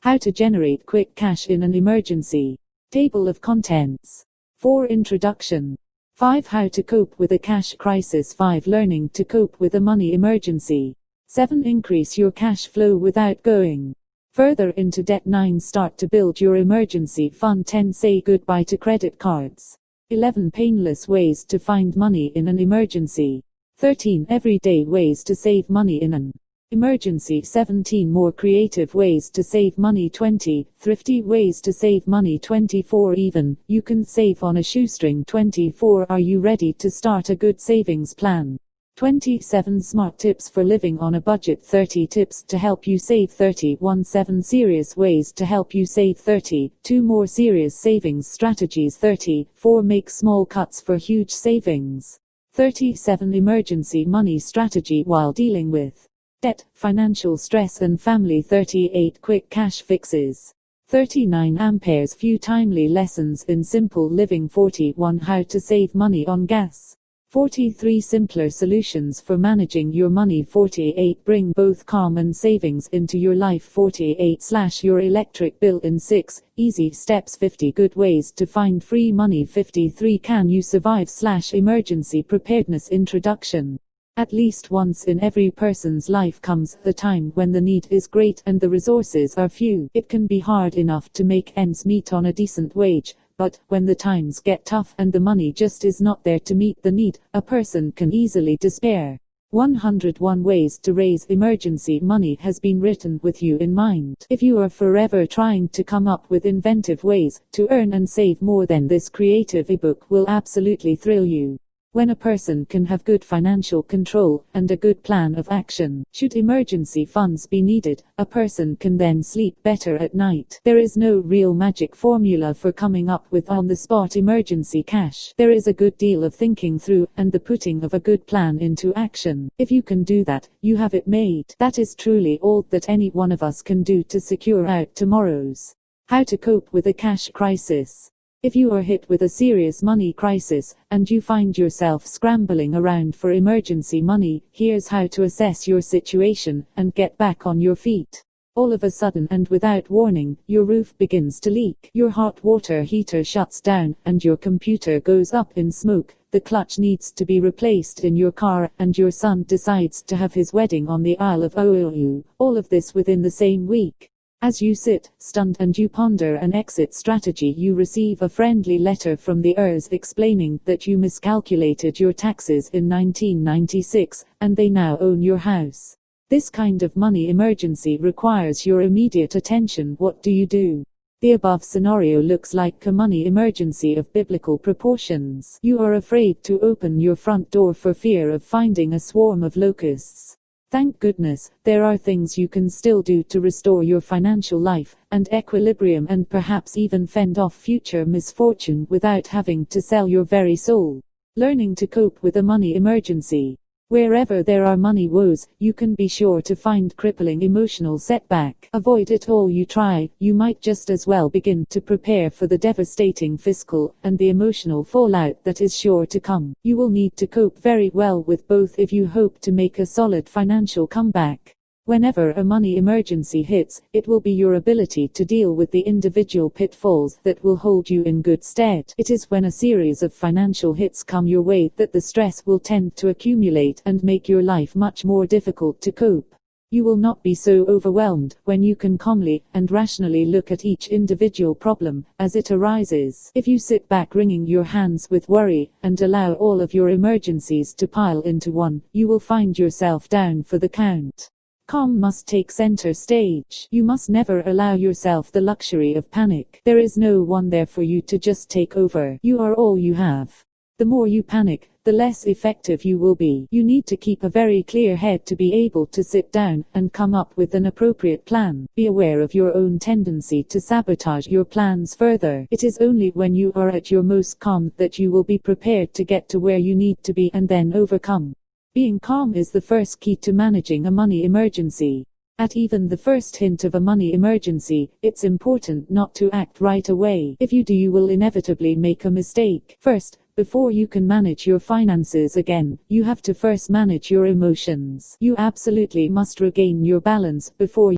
How to generate quick cash in an emergency. Table of contents. 4. Introduction. 5. How to cope with a cash crisis. 5. Learning to cope with a money emergency. 7. Increase your cash flow without going further into debt. 9. Start to build your emergency fund. 10. Say goodbye to credit cards. 11. Painless ways to find money in an emergency. 13. Everyday ways to save money in an emergency. 17. More creative ways to save money. 20. Thrifty ways to save money. 24. Even you can save on a shoestring. 24. Are you ready to start a good savings plan? 27. Smart tips for living on a budget. 30. Tips to help you save. 31. 7 serious ways to help you save. 32. More serious savings strategies. 34. Make small cuts for huge savings. 37. Emergency money strategy while dealing with debt, financial stress and family. 38. Quick cash fixes. 39. Ampere's few timely lessons in simple living. 41. How to save money on gas. 43. Simpler solutions for managing your money. 48. Bring both calm and savings into your life. 48. Slash your electric bill in 6 easy steps. 50. Good ways to find free money. 53. Can you survive / emergency preparedness. Introduction. At least once in every person's life comes the time when the need is great and the resources are few. It can be hard enough to make ends meet on a decent wage, but when the times get tough and the money just is not there to meet the need, a person can easily despair. 101 Ways to Raise Emergency Money has been written with you in mind. If you are forever trying to come up with inventive ways to earn and save more, then this creative ebook will absolutely thrill you. When a person can have good financial control and a good plan of action, should emergency funds be needed, a person can then sleep better at night. There is no real magic formula for coming up with on-the-spot emergency cash. There is a good deal of thinking through and the putting of a good plan into action. If you can do that, you have it made. That is truly all that any one of us can do to secure our tomorrows. How to cope with a cash crisis. If you are hit with a serious money crisis, and you find yourself scrambling around for emergency money, here's how to assess your situation and get back on your feet. All of a sudden and without warning, your roof begins to leak, your hot water heater shuts down, and your computer goes up in smoke, the clutch needs to be replaced in your car, and your son decides to have his wedding on the Isle of Oulu, all of this within the same week. As you sit, stunned, and you ponder an exit strategy, you receive a friendly letter from the heirs explaining that you miscalculated your taxes in 1996, and they now own your house. This kind of money emergency requires your immediate attention. What do you do? The above scenario looks like a money emergency of biblical proportions. You are afraid to open your front door for fear of finding a swarm of locusts. Thank goodness, there are things you can still do to restore your financial life and equilibrium, and perhaps even fend off future misfortune without having to sell your very soul. Learning to cope with a money emergency. Wherever there are money woes, you can be sure to find crippling emotional setback. Avoid it all you try, you might just as well begin to prepare for the devastating fiscal and the emotional fallout that is sure to come. You will need to cope very well with both if you hope to make a solid financial comeback. Whenever a money emergency hits, it will be your ability to deal with the individual pitfalls that will hold you in good stead. It is when a series of financial hits come your way that the stress will tend to accumulate and make your life much more difficult to cope. You will not be so overwhelmed when you can calmly and rationally look at each individual problem as it arises. If you sit back wringing your hands with worry and allow all of your emergencies to pile into one, you will find yourself down for the count. Calm must take center stage. You must never allow yourself the luxury of panic. There is no one there for you to just take over. You are all you have. The more you panic, the less effective you will be. You need to keep a very clear head to be able to sit down and come up with an appropriate plan. Be aware of your own tendency to sabotage your plans further. It is only when you are at your most calm that you will be prepared to get to where you need to be and then overcome. Being calm is the first key to managing a money emergency. At even the first hint of a money emergency, it's important not to act right away. If you do, you will inevitably make a mistake. First, before you can manage your finances again, you have to first manage your emotions. You absolutely must regain your balance before